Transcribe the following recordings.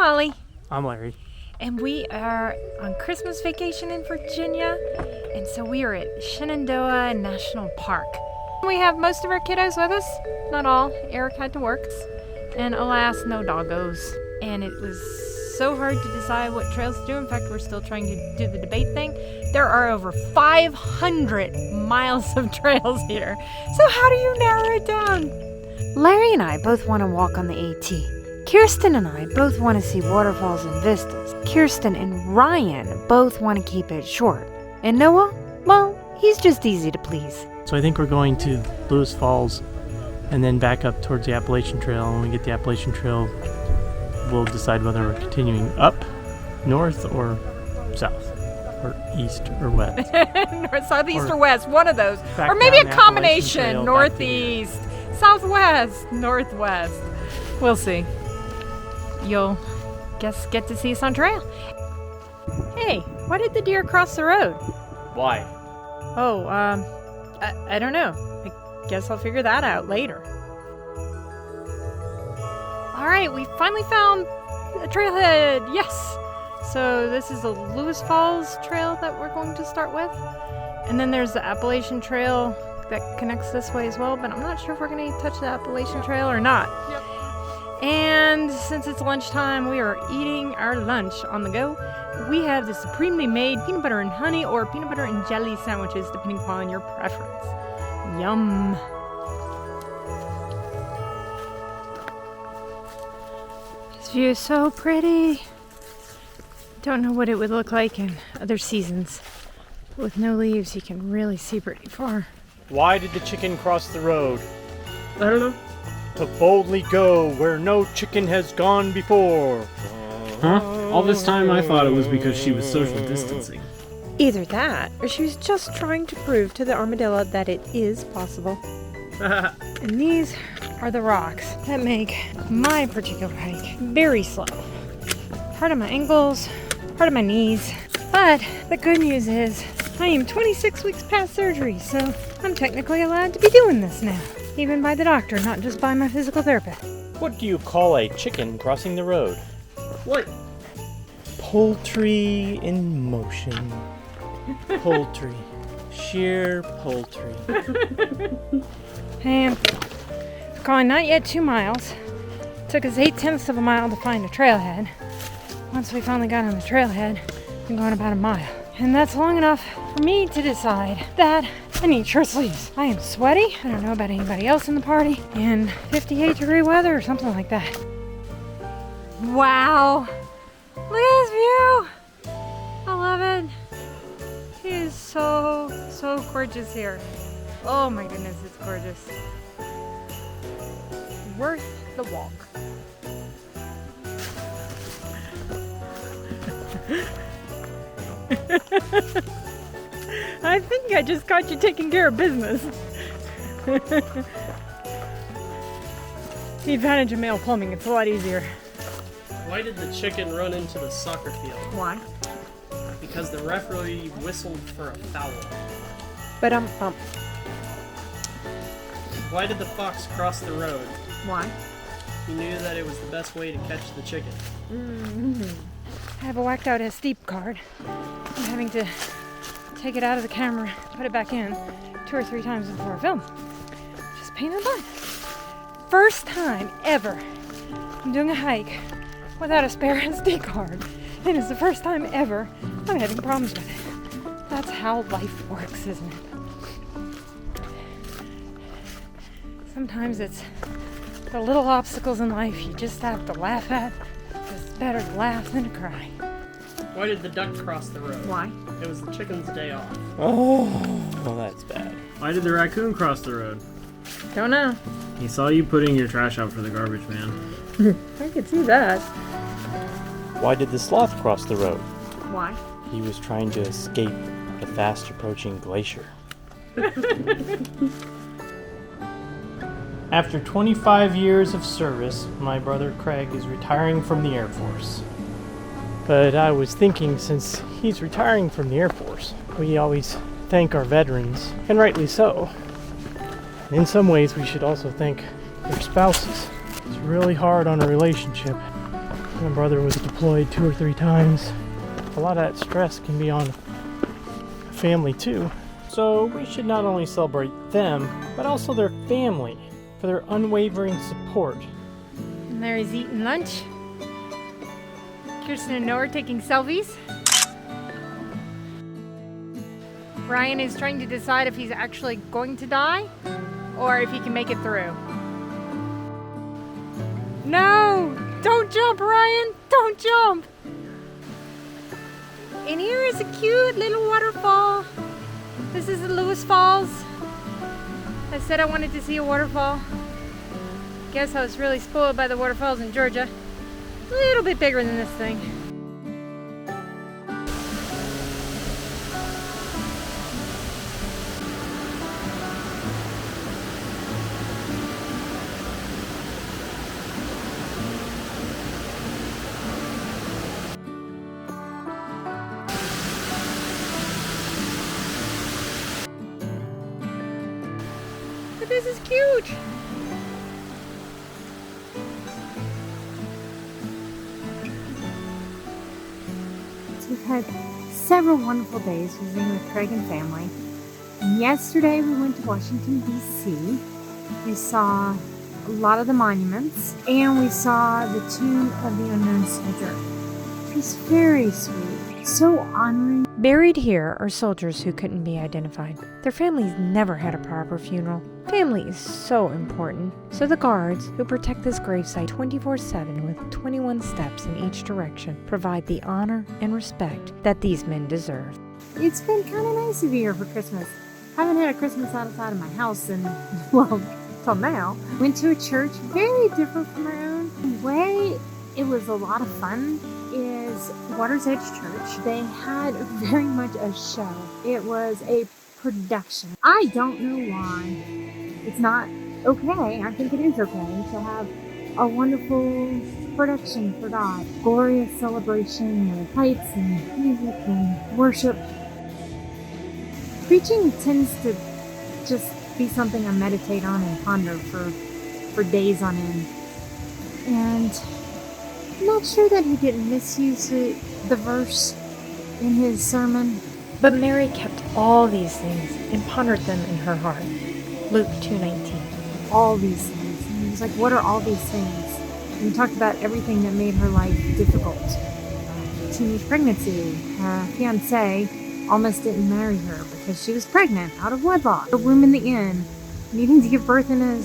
Holly. I'm Larry. And we are on Christmas vacation in Virginia. And so we are at Shenandoah National Park. We have most of our kiddos with us. Not all. Eric had to work. And alas, no doggos. And it was so hard to decide what trails to do. In fact, we're still trying to do the debate thing. There are over 500 miles of trails here. So how do you narrow it down? Larry and I both want to walk on the AT. Kirsten and I both want to see waterfalls and vistas. Kirsten and Ryan both want to keep it short. And Noah, well, he's just easy to please. So I think we're going to Lewis Falls and then back up towards the Appalachian Trail. And when we get the Appalachian Trail, we'll decide whether we're continuing up, north, or south, or east, or west. North, south, east, or west, one of those. Back Or maybe down a the combination, Appalachian Trail, northeast, southwest, northwest. We'll see. You'll get to see us on trail. Hey, why did the deer cross the road? Why? Oh, I don't know. I guess I'll figure that out later. All right, we finally found a trailhead. Yes. So this is the Lewis Falls trail that we're going to start with. And then there's the Appalachian Trail that connects this way as well, but I'm not sure if we're going to touch the Appalachian Trail or not. Yep. And since it's lunchtime, we are eating our lunch on the go. We have the supremely made peanut butter and honey or peanut butter and jelly sandwiches, depending upon your preference. Yum. This view is so pretty. Don't know what it would look like in other seasons. With no leaves, you can really see pretty far. Why did the chicken cross the road? I don't know. To boldly go where no chicken has gone before. Huh? All this time I thought it was because she was social distancing. Either that, or she was just trying to prove to the armadillo that it is possible. And these are the rocks that make my particular hike very slow. Hard on my ankles, hard on my knees. But the good news is I am 26 weeks past surgery, so I'm technically allowed to be doing this now. Even by the doctor, not just by my physical therapist. What do you call a chicken crossing the road? What? Poultry in motion. Poultry. Sheer poultry. And it's gone not yet 2 miles. Took us 0.8 of a mile to find a trailhead. Once we finally got on the trailhead, we've gone about 1 mile. And that's long enough for me to decide that I need short sleeves. I am sweaty. I don't know about anybody else in the party. In 58-degree weather or something like that. Wow. Look at this view. I love it. It is so gorgeous here. Oh my goodness, it's gorgeous. Worth the walk. I think I just caught you taking care of business. The advantage of male plumbing, it's a lot easier. Why did the chicken run into the soccer field? Why? Because the referee whistled for a foul. But Why did the fox cross the road? Why? He knew that it was the best way to catch the chicken. I have a whacked out SD card. I'm having to take it out of the camera, put it back in 2 or 3 times before I film. Just pain in the butt. First time ever I'm doing a hike without a spare SD card. And it's the first time ever I'm having problems with it. That's how life works, isn't it? Sometimes it's the little obstacles in life you just have to laugh at. It's better to laugh than to cry. Why did the duck cross the road? Why? It was the chicken's day off. Oh, well, that's bad. Why did the raccoon cross the road? Don't know. He saw you putting your trash out for the garbage man. I could see that. Why did the sloth cross the road? Why? He was trying to escape the fast approaching glacier. After 25 years of service, my brother Craig is retiring from the Air Force. But I was thinking, since he's retiring from the Air Force, we always thank our veterans, and rightly so. In some ways, we should also thank their spouses. It's really hard on a relationship My brother was deployed 2 or 3 times. A lot of that stress can be on family too. So we should not only celebrate them, but also their family for their unwavering support. Larry's eating lunch. Kirsten and Noah are taking selfies. Ryan is trying to decide if he's actually going to die or if he can make it through. No! Don't jump, Ryan! Don't jump! And here is a cute little waterfall. This is the Lewis Falls. I said I wanted to see a waterfall. Guess I was really spoiled by the waterfalls in Georgia. A little bit bigger than this thing. But this is cute. We've had several wonderful days visiting with Craig and family. And yesterday we went to Washington, D.C. We saw a lot of the monuments and we saw the Tomb of the Unknown Soldier. It was very sweet, so honoring. Buried here are soldiers who couldn't be identified. Their families never had a proper funeral. Family is so important. So the guards, who protect this gravesite 24/7 with 21 steps in each direction, provide the honor and respect that these men deserve. It's been kind of nice to be here for Christmas. Haven't had a Christmas outside of my house in, well, till now. Went to a church very different from our own. The way it was a lot of fun is Water's Edge Church. They had very much a show. It was a production. I don't know why it's not okay. I think it is okay to have a wonderful production for God. Glorious celebration with lights and music and worship. Preaching tends to just be something I meditate on and ponder for days on end. And I'm not sure that he didn't misuse the verse in his sermon. But Mary kept all these things and pondered them in her heart. Luke 2:19. All these things. And he was like, what are all these things? And he talked about everything that made her life difficult. Teenage pregnancy. Her fiancé almost didn't marry her because she was pregnant out of wedlock. A room in the inn. Needing to give birth in a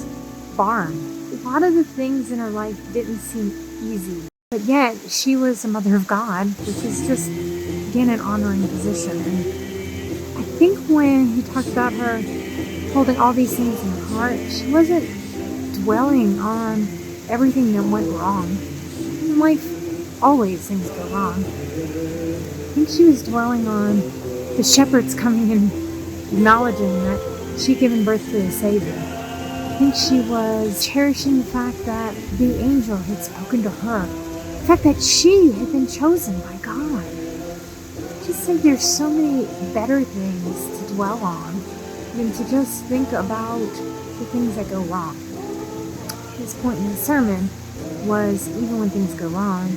barn. A lot of the things in her life didn't seem easy. But yet, she was a mother of God, which is just, again, an honoring position. And I think when he talked about her holding all these things in her heart, she wasn't dwelling on everything that went wrong. In life, always things go wrong. I think she was dwelling on the shepherds coming and acknowledging that she'd given birth to a Savior. I think she was cherishing the fact that the angel had spoken to her. The fact that she had been chosen by God. I just think there's so many better things to dwell on than to just think about the things that go wrong. His point in the sermon was, even when things go wrong,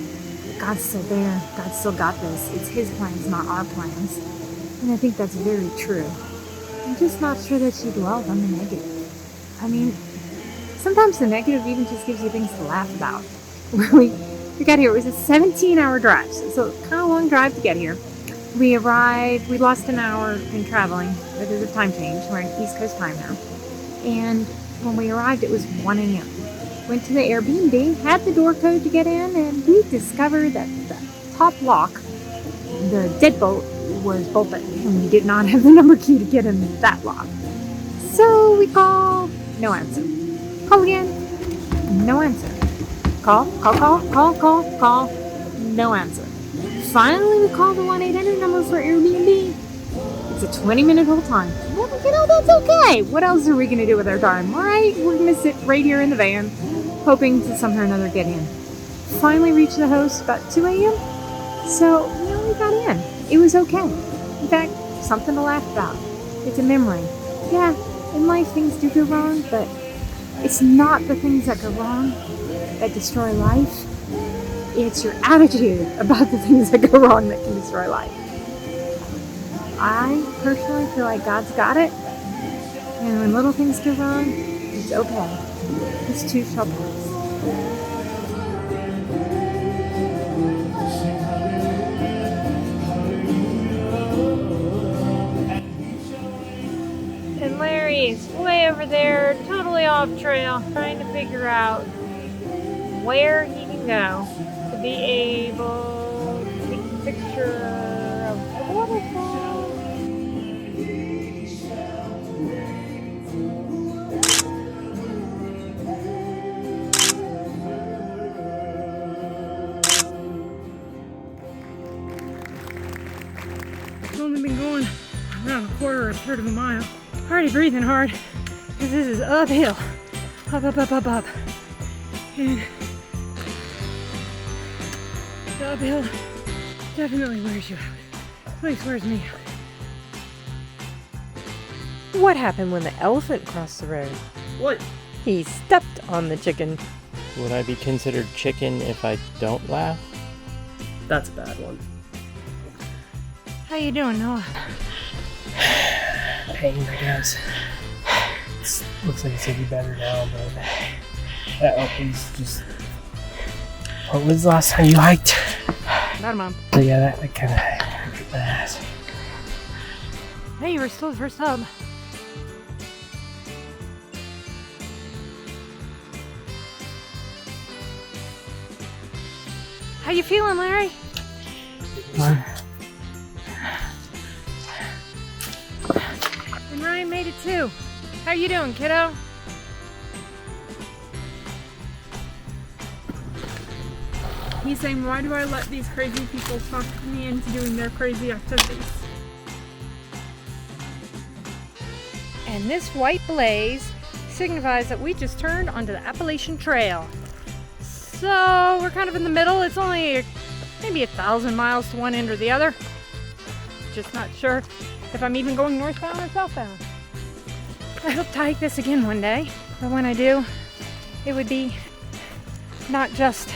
God's still there. God still got this. It's His plans, not our plans. And I think that's very true. I'm just not sure that she dwelled on the negative. I mean, sometimes the negative even just gives you things to laugh about. We got here, it was a 17-hour drive, so kind of a long drive to get here. We arrived, we lost an hour in traveling because of time change. We're in East Coast time now. And when we arrived, it was 1 a.m. Went to the Airbnb, had the door code to get in, and we discovered that the top lock, the deadbolt, was bolted, and we did not have the number key to get in that lock. So we call, no answer. Call again, no answer. Call, no answer. Finally, we call the 1-800 number for Airbnb. It's a 20-minute hold time. Well, that's okay. What else are we going to do with our time, right? We're going to sit right here in the van, hoping to somehow or another get in. Finally reached the host about 2 a.m. So, we got in. It was okay. In fact, something to laugh about. It's a memory. Yeah, in life things do go wrong, but it's not the things that go wrong that destroy life. It's your attitude about the things that go wrong that can destroy life. I personally feel like God's got it. And when little things go wrong, it's okay. This too shall pass. And Larry's way over there, totally off trail, trying to figure out where he can go to be able to take a picture of the waterfall. I've only been going around a quarter or a third of a mile. Already breathing hard because this is uphill. Up, up, up, up, up. And the uphill definitely wears you out. At least wears me out. What happened when the elephant crossed the road? What? He stepped on the chicken. Would I be considered chicken if I don't laugh? That's a bad one. How you doing, Noah? Pain, I guess. Looks like it's gonna be better now, but that LP's just. What was the last time you hiked? About a month. So yeah, that kind of hurt my ass. Hey, you were still the first sub. How you feeling, Larry? And Ryan made it too. How you doing, kiddo? He's saying, why do I let these crazy people talk me into doing their crazy activities? And this white blaze signifies that we just turned onto the Appalachian Trail. So we're kind of in the middle. It's only maybe 1,000 miles to one end or the other. Just not sure if I'm even going northbound or southbound. I hope to hike this again one day, but when I do, it would be not just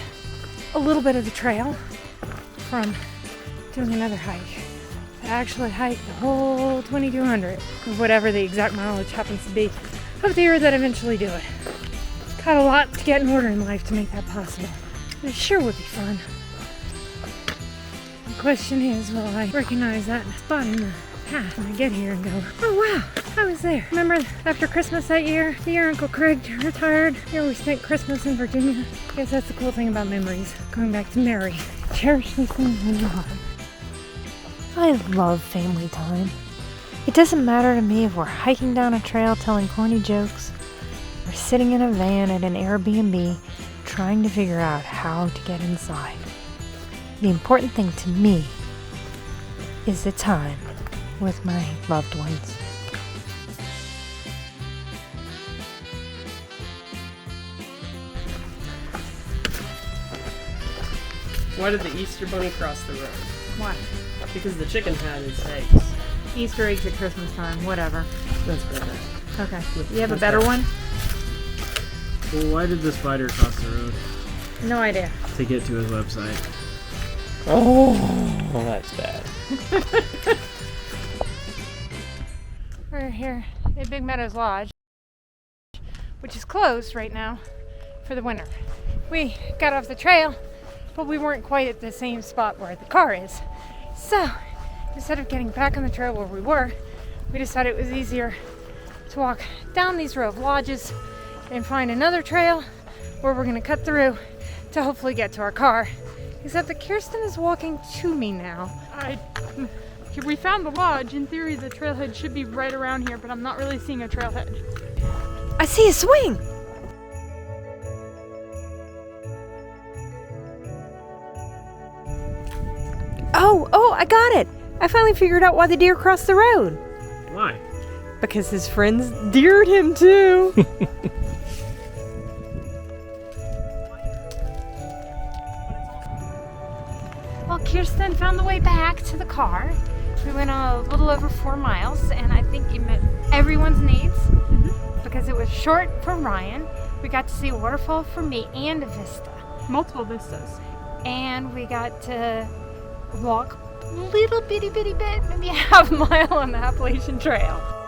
a little bit of the trail from doing another hike. I actually hike the whole 2,200, or whatever the exact mileage happens to be, of the year that I eventually do it. Got a lot to get in order in life to make that possible. But it sure would be fun. The question is, will I recognize that spot in the path when I get here and go, oh wow, I was there. Remember after Christmas that year, the year Uncle Craig retired, we spent Christmas in Virginia? I guess that's the cool thing about memories. Going back to Mary. Cherish these things in your heart. I love family time. It doesn't matter to me if we're hiking down a trail telling corny jokes, or sitting in a van at an Airbnb trying to figure out how to get inside. The important thing to me is the time with my loved ones. Why did the Easter Bunny cross the road? Why? Because the chicken had its eggs. Easter eggs at Christmas time, whatever. That's better. Okay. You have a better one? Well, why did the spider cross the road? No idea. To get to his website. Oh, well, that's bad. We're here at Big Meadows Lodge, which is closed right now for the winter. We got off the trail, but we weren't quite at the same spot where the car is. So, instead of getting back on the trail where we were, we decided it was easier to walk down these row of lodges and find another trail where we're going to cut through to hopefully get to our car. Except that Kirsten is walking to me now. We found the lodge. In theory, the trailhead should be right around here, but I'm not really seeing a trailhead. I see a swing! Oh, I got it! I finally figured out why the deer crossed the road. Why? Because his friends deered him too. Well, Kirsten found the way back to the car. We went a little over 4 miles, and I think it met everyone's needs because it was short for Ryan. We got to see a waterfall for me and a vista. Multiple vistas. and we got to walk a little bitty bit, maybe a half mile on the Appalachian Trail.